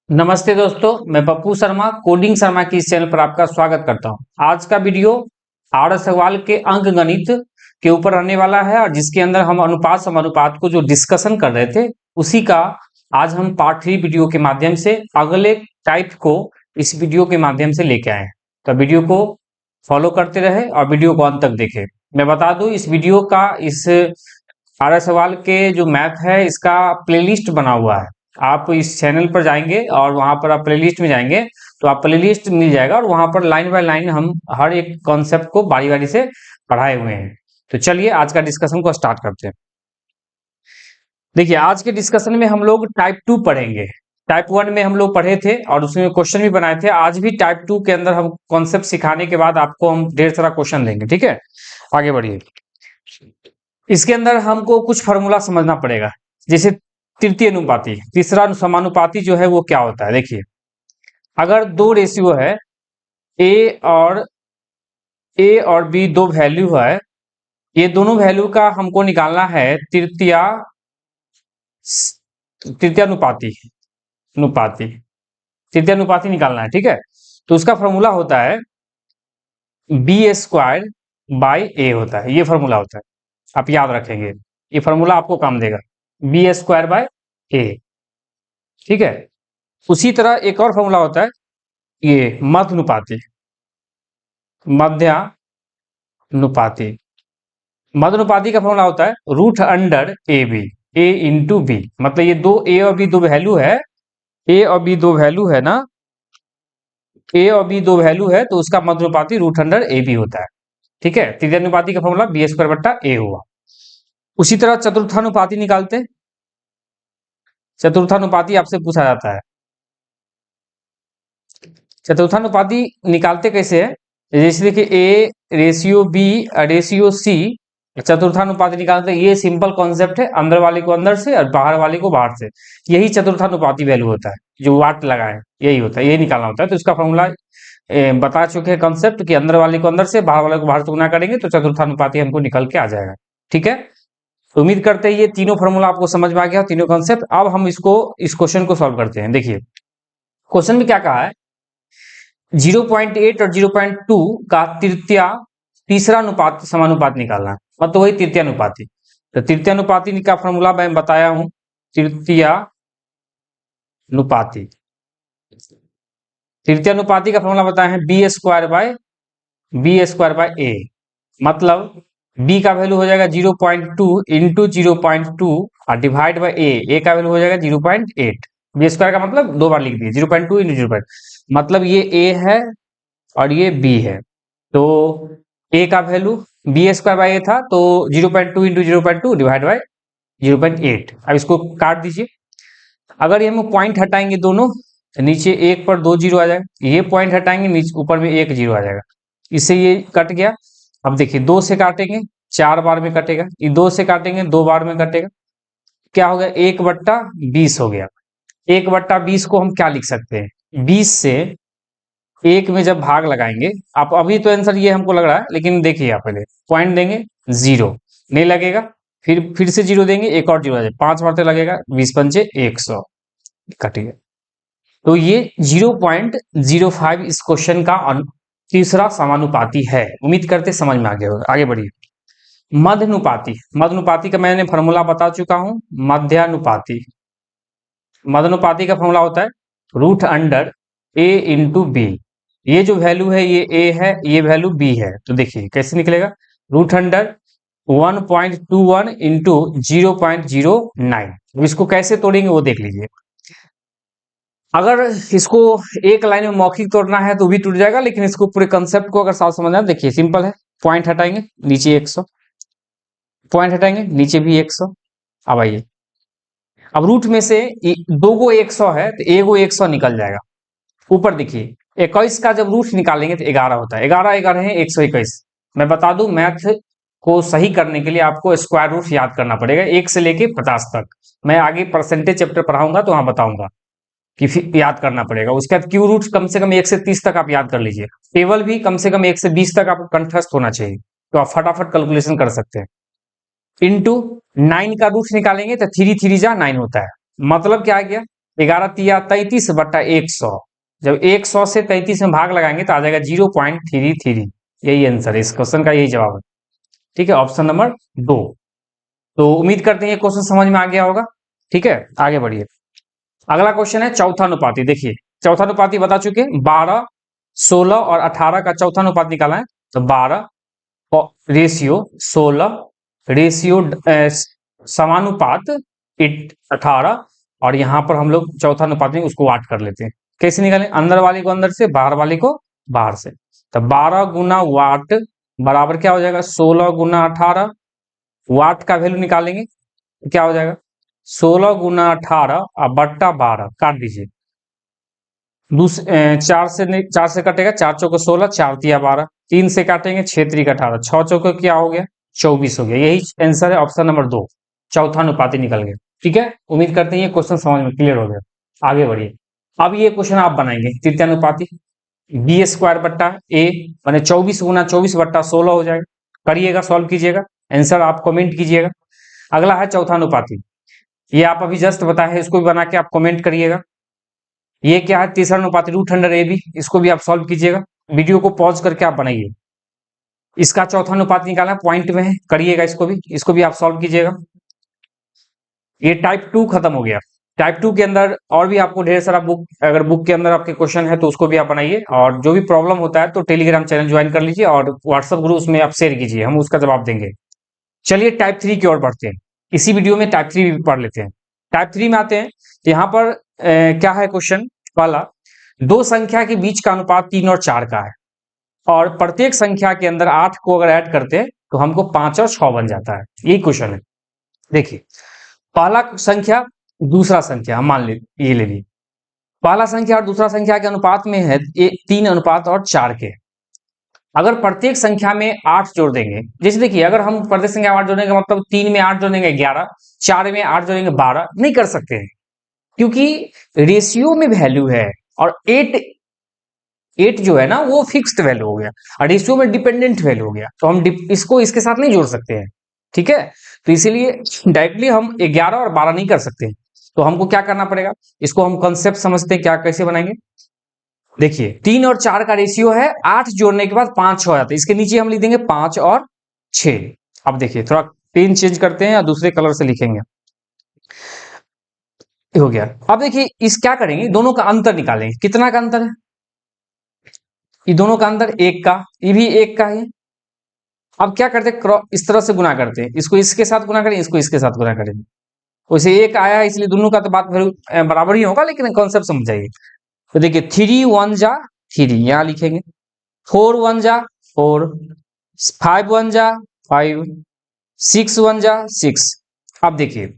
नमस्ते दोस्तों, मैं पप्पू शर्मा कोडिंग शर्मा की इस चैनल पर आपका स्वागत करता हूं। आज का वीडियो आर्य सवाल के अंक गणित के ऊपर रहने वाला है और जिसके अंदर हम अनुपात समानुपात को जो डिस्कशन कर रहे थे उसी का आज हम पार्ट 3 वीडियो के माध्यम से अगले टाइप को इस वीडियो के माध्यम से लेके आए हैं। तो वीडियो को फॉलो करते रहे और वीडियो को अंत तक देखें। मैं बता दूं, इस वीडियो का इस आर्य सवाल के जो मैथ है इसका प्लेलिस्ट बना हुआ है। आप इस चैनल पर जाएंगे और वहां पर आप प्लेलिस्ट में जाएंगे तो आप प्लेलिस्ट मिल जाएगा और वहां पर लाइन बाय लाइन हम हर एक कॉन्सेप्ट को बारी बारी से पढ़ाए हुए हैं। तो चलिए आज का डिस्कशन को स्टार्ट करते हैं। देखिए, आज के डिस्कशन में हम लोग टाइप 2 पढ़ेंगे। टाइप 1 में हम लोग पढ़े थे और उसमें क्वेश्चन भी बनाए थे। आज भी टाइप 2 के अंदर हम कॉन्सेप्ट सिखाने के बाद आपको हम ढेर सारा क्वेश्चन देंगे। ठीक है, आगे बढ़िए। इसके अंदर हमको कुछ फॉर्मूला समझना पड़ेगा, जैसे तृतीय अनुपाती, तीसरा समानुपाती जो है वो क्या होता है। देखिए, अगर दो रेशियो है ए और बी, दो वैल्यू है, ये दोनों वैल्यू का हमको निकालना है तृतीयानुपाती अनुपाती तृतीयानुपाती निकालना है। ठीक है, तो उसका फॉर्मूला होता है बी स्क्वायर बाई ए होता है। ये फॉर्मूला होता है, आप याद रखेंगे, ये फॉर्मूला आपको काम देगा, बी स्क्वायर बाय ए। ठीक है, उसी तरह एक और फॉर्मूला होता है ये मध्यानुपाती मध्यानुपाती मध्यानुपाती का फॉर्मूला होता है root under A B, A into B. मतलब ये दो ए और बी दो वैल्यू है, ए और बी दो वैल्यू है ना, ए और बी दो वैल्यू है तो उसका मध्यानुपाती रूट अंडर ए बी होता है। ठीक है, तृतीयानुपाती का फॉर्मूला बी स्क्वायर बट्टा ए हुआ। उसी तरह चतुर्थानुपाती निकालते हैं। चतुर्थानुपाती आपसे पूछा जाता है, चतुर्थानुपाती निकालते कैसे है। जैसे देखिए A ratio B ratio C, चतुर्थानुपाती निकालते हैं। ये सिंपल कॉन्सेप्ट है, अंदर वाले को अंदर से और बाहर वाले को बाहर से। यही चतुर्थानुपाती वैल्यू होता है, जो वाट लगाए यही होता है, ये निकालना होता है। तो इसका फॉर्मूला बता चुके हैं कॉन्सेप्ट कि अंदर वाले को अंदर से बाहर वाले को बाहर से गुना करेंगे तो चतुर्थानुपाती हमको निकल के आ जाएगा। ठीक है, तो उम्मीद करते हैं ये तीनों फॉर्मूला आपको समझ में आ गया, तीनों कॉन्सेप्ट। अब हम इस क्वेश्चन को सॉल्व करते हैं। देखिए, क्वेश्चन में क्या कहा है, 0.8 और 0.2 का तीसरा अनुपात समानुपात निकालना है, मतलब वही तृतीयानुपाती। तो तृतीयानुपाती का फॉर्मूला मैं बताया हूं, तृतीयानुपाती तृतीयानुपाती का फॉर्मूला बताया है बी स्क्वायर बाय ए। मतलब बी का वैल्यू हो जाएगा 0.2 इंटू 0.2 और डिवाइड बाय ए का वैल्यू हो जाएगा 0.8। बी स्क्वायर का मतलब दो बार लिख दिए, 0.2 इंटू 0. मतलब ये ए है और ये बी है, तो ए का वैल्यू बी स्क्वायर बाय ए था तो 0.2 इंटू 0.2 डिवाइड बाय 0.8। अब इसको काट दीजिए। अगर ये हम पॉइंट हटाएंगे दोनों, नीचे एक पर दो जीरो आ जाएगा, ये पॉइंट हटाएंगे नीचे ऊपर में एक जीरो आ जाएगा, इससे ये कट गया। अब देखिए, दो से काटेंगे 4 बार में कटेगा, ये दो से काटेंगे 2 बार में कटेगा। क्या हो गया, 1/20 हो गया। 1/20 को हम क्या लिख सकते हैं, 20 से एक में जब भाग लगाएंगे, आप अभी तो आंसर ये हमको लग रहा है, लेकिन देखिए आप पहले पॉइंट देंगे, जीरो नहीं लगेगा, फिर से जीरो देंगे, एक और जीरो आ जाए, 5 बार तो लगेगा, 20 पंचे 100 कट गया। तो ये 0.05 इस क्वेश्चन का तीसरा समानुपाती है। उम्मीद करते समझ में आ गया होगा। आगे बढ़िए, मध्यानुपाती का मैंने फॉर्मूला बता चुका हूं। मध्यानुपाती का फॉर्मूला होता है रूट अंडर ए इंटू बी। ये जो वैल्यू है ये ए है, ये वैल्यू बी है। तो देखिए कैसे निकलेगा, रूट अंडर 1.21 इंटू 0.09। इसको कैसे तोड़ेंगे वो देख लीजिए। अगर इसको एक लाइन में मौखिक तोड़ना है तो भी टूट जाएगा, लेकिन इसको पूरे कंसेप्ट को अगर साफ समझना है, देखिए सिंपल है। पॉइंट हटाएंगे नीचे 100, पॉइंट हटाएंगे नीचे भी 100। अब आइए, अब रूट में से दो गो 100 है तो एगो 100 निकल जाएगा। ऊपर देखिए 21 का जब रूट निकालेंगे तो 11 होता है, 11 11 है 121। मैं बता दूं, मैथ को सही करने के लिए आपको स्क्वायर रूट याद करना पड़ेगा 1 से लेके 50 तक। मैं आगे परसेंटेज चैप्टर पढ़ाऊंगा तो वहां बताऊंगा कि फिर याद करना पड़ेगा। उसके बाद क्यू रूट कम से कम 1 से 30 तक आप याद कर लीजिए। टेबल भी कम से कम 1 से 20 तक आपको कंठस्थ होना चाहिए, तो आप फटाफट कैलकुलेशन कर सकते हैं। इंटू 9 का रूट निकालेंगे तो 3 3 जा 9 होता है। मतलब क्या आ गया, 11 तिया 33/100। जब 100 से 33 में भाग लगाएंगे तो आ जाएगा 0.33। यही आंसर है, इस क्वेश्चन का यही जवाब है। ठीक है, ऑप्शन नंबर 2। तो उम्मीद करते हैं ये क्वेश्चन समझ में आ गया होगा। ठीक है, आगे बढ़िए। अगला क्वेश्चन है चौथा अनुपाती। देखिए चौथा अनुपाती बता चुके, 12, 16 और 18 का चौथा अनुपात निकाला है। तो 12 रेशियो 16 रेशियो समानुपात 18, और यहां पर हम लोग चौथा अनुपात में उसको वाट कर लेते हैं। कैसे निकालें? अंदर वाले को अंदर से, बाहर वाले को बाहर से। तो 12 गुना वाट बराबर क्या हो जाएगा? 16 गुना 18। वाट का वैल्यू निकालेंगे तो क्या हो जाएगा? 16 गुना 18 और बट्टा 12 काट दीजिए। 4 से कटेगा, 4 चौको 16, 4 तिया 12, 3 से काटेंगे 6 3 18, 6 चौको क्या हो गया? 24 हो गया। यही आंसर है ऑप्शन नंबर 2, चौथा अनुपाती निकल गया। ठीक है, उम्मीद करते हैं ये क्वेश्चन समझ में क्लियर हो गया। आगे बढ़िए। अब ये क्वेश्चन आप बनाएंगे तृतीय अनुपाती, बी स्क्वायर बट्टा ए, माने 24 गुना 24 बट्टा 16 हो जाएगा। करिएगा, सॉल्व कीजिएगा, आंसर आप कमेंट कीजिएगा। अगला है चौथा अनुपाती, ये आप अभी जस्ट बताए हैं, इसको भी बना के आप कमेंट करिएगा। ये क्या है? तीसरा अनुपात √100 AB, इसको भी आप सॉल्व कीजिएगा। वीडियो को पॉज करके आप बनाइए। इसका चौथा अनुपात निकालना पॉइंट में है, करिएगा इसको भी आप सॉल्व कीजिएगा। ये टाइप 2 खत्म हो गया। टाइप 2 के अंदर और भी आपको ढेर सारा अगर बुक के अंदर आपके क्वेश्चन है तो उसको भी आप बनाइए, और जो भी प्रॉब्लम होता है तो टेलीग्राम चैनल ज्वाइन कर लीजिए और व्हाट्सएप ग्रुप में आप शेयर कीजिए, हम उसका जवाब देंगे। चलिए टाइप 3 की ओर बढ़ते हैं। इसी वीडियो में टाइप 3 भी पढ़ लेते हैं। टाइप 3 में आते हैं, यहाँ पर क्या है क्वेश्चन वाला, दो संख्या के बीच का अनुपात 3 और 4 का है, और प्रत्येक संख्या के अंदर 8 को अगर ऐड करते हैं तो हमको 5 और 6 बन जाता है। यही क्वेश्चन है। देखिए पहला संख्या दूसरा संख्या हम मान ले, ये ले ली, पहला संख्या और दूसरा संख्या के अनुपात में है 3 अनुपात और 4 के। अगर प्रत्येक संख्या में 8 जोड़ देंगे, जैसे देखिए अगर हम प्रत्येक संख्या में 8 जोड़ेंगे मतलब 3 में 8 जोड़ेंगे 11, 4 में 8 जोड़ेंगे 12, नहीं कर सकते हैं, क्योंकि रेशियो में वैल्यू है, और 8 जो है ना वो फिक्स्ड वैल्यू हो गया, और रेशियो में डिपेंडेंट वैल्यू हो गया, तो हम इसको इसके साथ नहीं जोड़ सकते हैं। ठीक है, तो इसीलिए डायरेक्टली हम 11 और 12 नहीं कर सकते, तो हमको क्या करना पड़ेगा, इसको हम कॉन्सेप्ट समझते हैं, क्या कैसे बनाएंगे। देखिए 3 और 4 का रेशियो है, 8 जोड़ने के बाद 5 हो जाता है, इसके नीचे हम लिख देंगे 5 और 6। अब देखिए थोड़ा पेन चेंज करते हैं या दूसरे कलर से लिखेंगे, हो गया। अब देखिए इस क्या करेंगे, दोनों का अंतर निकालेंगे। कितना का अंतर है? ये दोनों का अंतर 1 का, ये भी 1 का है। अब क्या करते हैं, इस तरह से गुना करते हैं, इसको इसके साथ गुना करें, इसको इसके साथ गुना करेंगे। वैसे 1 आया है इसलिए दोनों का तो बात बराबर ही होगा, लेकिन कॉन्सेप्ट समझ जाइए। तो देखिए 3 1 जा 3, यहां लिखेंगे, 4 1 जा 4, 5 1 जा 5, 6 1 जा 6। अब देखिए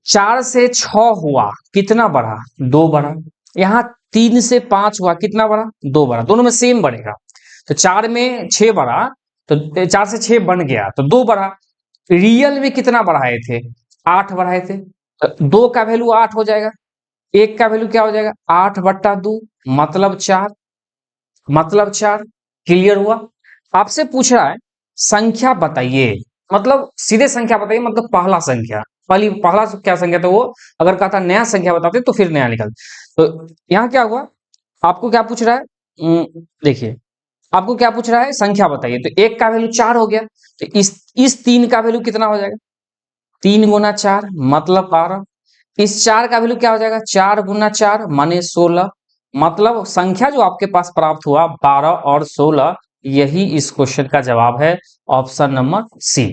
4 से 6 हुआ, कितना बढ़ा? 2 बढ़ा। यहाँ 3 से 5 हुआ, कितना बढ़ा? 2 बढ़ा। दोनों में सेम बढ़ेगा, तो 4 में 6 बढ़ा, तो 4 से 6 बन गया, तो 2 बढ़ा। रियल में कितना बढ़ाए थे? 8 बढ़ाए थे, तो 2 का वैल्यू 8 हो जाएगा, 1 का वैल्यू क्या हो जाएगा? 8 बट्टा 2 मतलब 4, मतलब 4। क्लियर हुआ? आपसे पूछ रहा है संख्या बताइए, मतलब सीधे संख्या बताइए, मतलब पहला संख्या, पहला क्या संख्या था वो, अगर कहा था नया संख्या बताते तो फिर नया निकल। तो यहाँ क्या हुआ, आपको क्या पूछ रहा है, देखिए आपको क्या पूछ रहा है, संख्या बताइए, तो 1 का वैल्यू 4 हो गया, तो इस 3 का वैल्यू कितना हो जाएगा? 3 गुना 4 मतलब 12। इस 4 का वैल्यू क्या हो जाएगा? 4 गुना 4 माने 16, मतलब संख्या जो आपके पास प्राप्त हुआ 12 और 16, यही इस क्वेश्चन का जवाब है, ऑप्शन नंबर सी।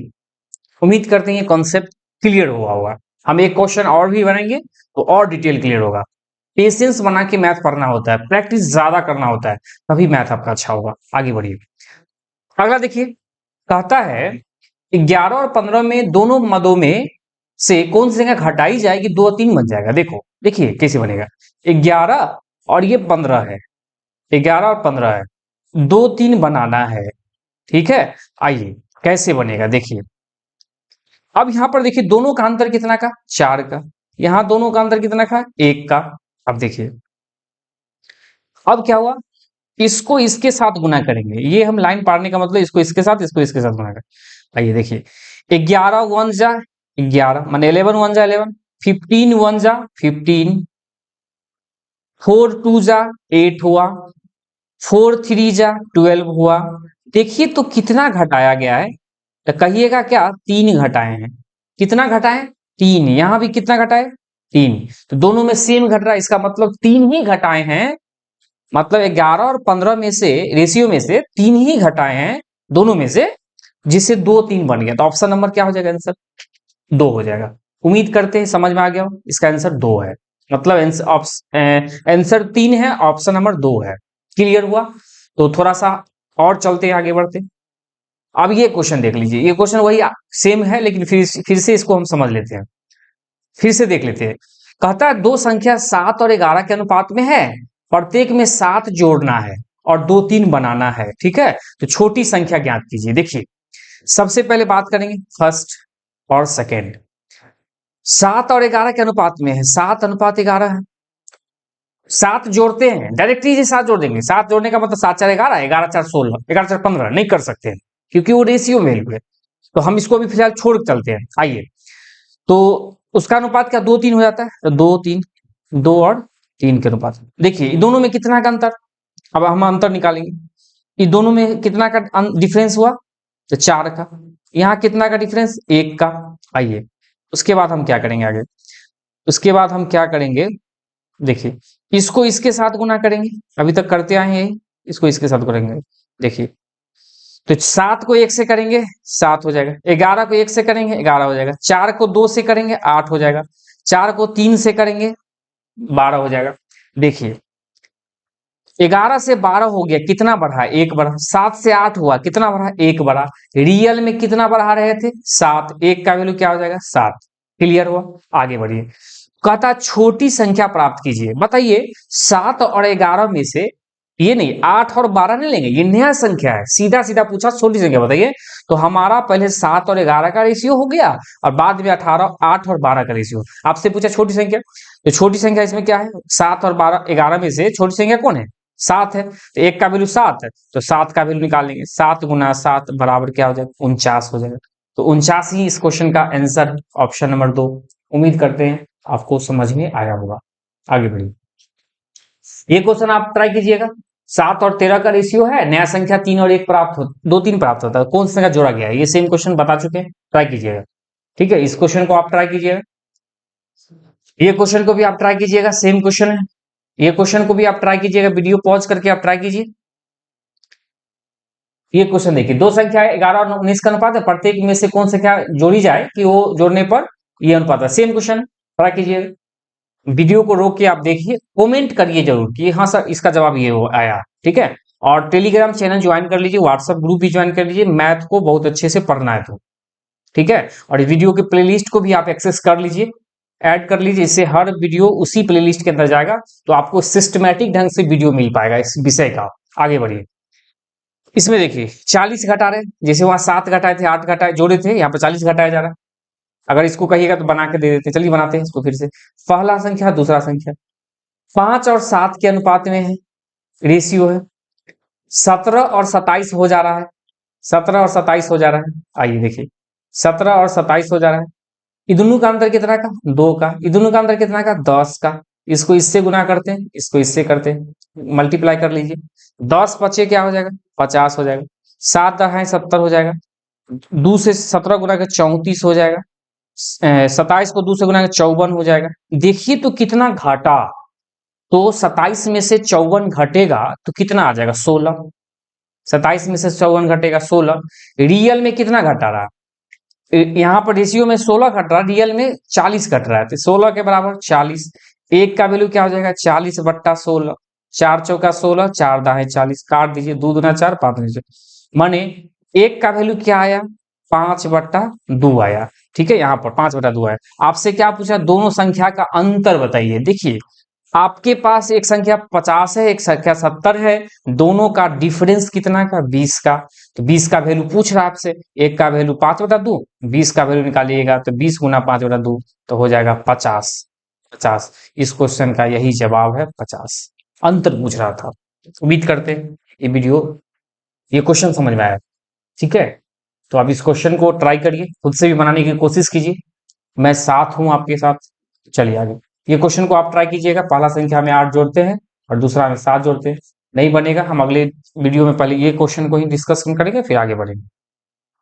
उम्मीद करते हैं ये कॉन्सेप्ट क्लियर हुआ होगा। हम एक क्वेश्चन और भी बनाएंगे तो और डिटेल क्लियर होगा। पेशेंस बना के मैथ पढ़ना होता है, प्रैक्टिस ज्यादा करना होता है, तभी मैथ आपका अच्छा होगा। आगे बढ़िए। अगला देखिए, कहता है 11 और 15 में दोनों मदों में से कौन सी संख्या घटाई जाएगी 2 और 3 बन जाएगा। देखो देखिए कैसे बनेगा, 11 और ये 15 है, 11 और 15 है, 2 3 बनाना है। ठीक है, आइए कैसे बनेगा देखिए। अब यहां पर देखिए दोनों का अंतर कितना का? 4 का। यहां दोनों का अंतर कितना का? 1 का। अब देखिए अब क्या हुआ, इसको इसके साथ गुना करेंगे, ये हम लाइन पाड़ने का मतलब इसको इसके साथ गुना करें। आइए देखिए 11 1 जा 11 माने 11 1 जा 11, 15 1 जा 15, 4 2 जा 8 हुआ, 4 3 जा 12 हुआ। देखिए तो कितना घटाया गया है, तो कहिएगा क्या, 3 घटाए हैं। कितना घटाए, 3। यहां भी कितना घटाए, 3। तो दोनों में सेम घट रहा है, इसका मतलब 3 ही घटाए हैं। मतलब 11 और 15 में से, रेशियो में से 3 ही घटाए हैं दोनों में से, जिससे 2 3 बन गया। तो ऑप्शन नंबर क्या हो जाएगा, आंसर 2 हो जाएगा। उम्मीद करते हैं समझ में आ गया हो। इसका आंसर 2 है, मतलब आंसर 3 है, ऑप्शन नंबर 2 है। क्लियर हुआ। तो थोड़ा सा और चलते हैं, आगे बढ़ते। अब ये क्वेश्चन देख लीजिए, ये क्वेश्चन वही सेम है, लेकिन फिर से इसको हम समझ लेते हैं, फिर से देख लेते हैं। कहता है दो संख्या 7 और 11 के अनुपात में है, प्रत्येक में 7 जोड़ना है और 2 3 बनाना है। ठीक है, तो छोटी संख्या ज्ञात कीजिए। देखिए सबसे पहले बात करेंगे फर्स्ट और सेकेंड। 7 और 11 के अनुपात में है, 7 अनुपात 11 है। 7 जोड़ते हैं, डायरेक्टली जी 7 जोड़ देंगे। 7 जोड़ने का मतलब 7 4 11, 11 4 16, 11 4 15 नहीं कर सकते हैं, क्योंकि वो रेशियो वैल्यू है। तो हम इसको भी फिलहाल छोड़ चलते हैं। आइए, तो उसका अनुपात क्या 2 3 हो जाता है, तो 2 3, 2 और 3 के अनुपात। देखिए दोनों में कितना का अंतर, अब हम अंतर निकालेंगे। ये दोनों में कितना का डिफरेंस हुआ, तो 4 का। यहाँ कितना का डिफरेंस, 1 का। आइए उसके बाद हम क्या करेंगे आगे, उसके बाद हम क्या करेंगे, देखिए इसको इसके साथ गुना करेंगे, अभी तक करते आए हैं यही, इसको इसके साथ करेंगे। देखिए तो 7 को 1 से करेंगे 7 हो जाएगा, 11 को 1 से करेंगे 11 हो जाएगा, 4 को 2 से करेंगे 8 हो जाएगा, 4 को 3 से करेंगे 12 हो जाएगा। देखिए 11 से 12 हो गया, कितना बढ़ा, 1 बढ़ा। 7 से 8 हुआ, कितना बढ़ा, 1 बढ़ा। रियल में कितना बढ़ा रहे थे, 7। 1 का वैल्यू क्या हो जाएगा, 7। क्लियर हुआ, आगे बढ़िए। कहता छोटी संख्या प्राप्त कीजिए। बताइए 7 और 11 में से, ये नहीं 8 और 12 नहीं लेंगे, ये नया संख्या है, सीधा सीधा पूछा छोटी संख्या बताइए। तो हमारा पहले 7 और 11 का रेशियो हो गया, और बाद में 8 और 12 का रेशियो। आपसे पूछा छोटी संख्या, तो छोटी संख्या इसमें क्या है, 7 और 12 11 में से छोटी संख्या कौन है, 7 है। तो 1 का वैल्यू 7 है, तो 7 का वैल्यू निकाल लेंगे। 7 गुना 7 बराबर क्या हो जाएगा, 49 हो जाएगा। तो 49 ही इस क्वेश्चन का आंसर, ऑप्शन नंबर 2। उम्मीद करते हैं आपको समझ में आया होगा। आगे बढ़िए, ये क्वेश्चन आप ट्राई कीजिएगा। 7 और 13 का रेशियो है, नया संख्या 3 और 1 प्राप्त हो, 2 3 प्राप्त होता है, कौन सी संख्या जोड़ा गया है, ये सेम क्वेश्चन बता चुके हैं, ट्राई कीजिएगा। ठीक है, इस क्वेश्चन को आप ट्राई कीजिएगा, ये क्वेश्चन को भी आप ट्राई कीजिएगा, सेम क्वेश्चन है। ये क्वेश्चन को भी आप ट्राई कीजिएगा, वीडियो पॉज करके आप ट्राई कीजिए। ये क्वेश्चन देखिए, दो संख्या 11 और 19 का अनुपात है, प्रत्येक में से कौन संख्या जोड़ी जाए कि वो जोड़ने पर ये अनुपात है। सेम क्वेश्चन, ट्राई कीजिएगा। वीडियो को रोक के आप देखिए, कमेंट करिए जरूर कि हाँ सर इसका जवाब ये आया। ठीक है, और टेलीग्राम चैनल ज्वाइन कर लीजिए, व्हाट्सएप ग्रुप भी ज्वाइन कर लीजिए, मैथ को बहुत अच्छे से पढ़ना है तो। ठीक है, और वीडियो के प्लेलिस्ट को भी आप एक्सेस कर लीजिए, ऐड कर लीजिए, इससे हर वीडियो उसी प्लेलिस्ट के अंदर जाएगा, तो आपको सिस्टमैटिक ढंग से वीडियो मिल पाएगा इस विषय का। आगे बढ़िए, इसमें देखिए 40 घटा रहे, जैसे वहां 7 घटाए थे 8 घटाए जोड़े थे, यहाँ पे 40 घटाया जा रहा है। अगर इसको कहिएगा तो बना के दे देते, चलिए बनाते हैं इसको फिर से। पहला संख्या दूसरा संख्या 5 और 7 के अनुपात में है, रेशियो है। 17 और 27 हो जा रहा है, 17 और 27 हो जा रहा है। आइए देखिए 17 और 27 हो जा रहा है। ये दोनों का अंतर कितना का, 2 का। ये दोनों का अंतर कितना का, 10 का। इसको इससे गुना करते हैं, इसको इससे करते हैं, मल्टीप्लाई कर लीजिए। 10 पचे क्या हो जाएगा, 50 हो जाएगा। 7 है 70 हो जाएगा। 2 से 17 गुना के 34 हो जाएगा। 27 को 2 से गुना के 54 हो जाएगा। देखिए तो कितना घाटा, तो 27 में से 54 घटेगा तो कितना आ जाएगा, 16। 27 में से 54 घटेगा 16। रियल में कितना घटा रहा, यहाँ पर रेशियो में 16 घट रहा, रियल में 40 घट रहा है, तो 16 के बराबर 40। 1 का वैल्यू क्या हो जाएगा, 40 बट्टा 16। 4 चौका 16, 4 दाहे 40, काट दीजिए, 2 दूना 4, 5 दूना 4, माने 1 का वैल्यू क्या आया, 5 बट्टा 2 आया। ठीक है, यहाँ पर 5 बट्टा 2 आया। आपसे क्या पूछा, दोनों संख्या का अंतर बताइए। देखिए आपके पास एक संख्या 50 है, एक संख्या 70 है, दोनों का डिफरेंस कितना का, 20 का। तो 20 का वैल्यू पूछ रहा है आपसे, एक का वैल्यू 5 बटा 2, 20 का वैल्यू निकालिएगा तो 20 गुना 5 बटा 2 तो हो जाएगा 50। 50 इस क्वेश्चन का यही जवाब है, 50। अंतर पूछ रहा था। उम्मीद करते हैं ये वीडियो, ये क्वेश्चन समझ में आया। ठीक है, तो आप इस क्वेश्चन को ट्राई करिए, खुद से भी बनाने की कोशिश कीजिए, मैं साथ हूं आपके साथ। चलिए आगे, ये क्वेश्चन को आप ट्राई कीजिएगा। पहला संख्या में 8 जोड़ते हैं और दूसरा में 7 जोड़ते हैं, नहीं बनेगा। हम अगले वीडियो में पहले ये क्वेश्चन को ही डिस्कस करेंगे, फिर आगे बढ़ेंगे।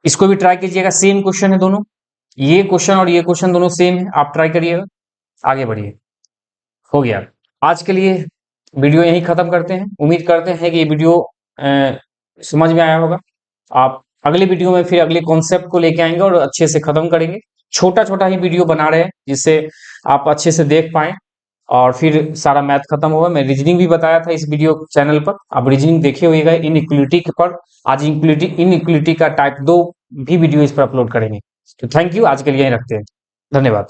इसको भी ट्राई कीजिएगा, सेम क्वेश्चन है दोनों, ये क्वेश्चन और ये क्वेश्चन दोनों सेम है। आप ट्राई करिएगा, आगे बढ़िए। हो गया, आज के लिए वीडियो यहीं खत्म करते हैं। उम्मीद करते हैं कि ये वीडियो समझ में आया होगा। आप अगले वीडियो में फिर अगले कॉन्सेप्ट को लेके आएंगे और अच्छे से खत्म करेंगे। छोटा छोटा ही वीडियो बना रहे हैं जिससे आप अच्छे से देख पाएं और फिर सारा मैथ खत्म होगा। मैं रीजनिंग भी बताया था इस वीडियो चैनल पर, आप रीजनिंग देखे होगा इनइक्वलिटी पर। आज इनइक्वलिटी का टाइप 2 भी वीडियो इस पर अपलोड करेंगे। तो थैंक यू, आज के लिए यहीं रखते हैं। धन्यवाद।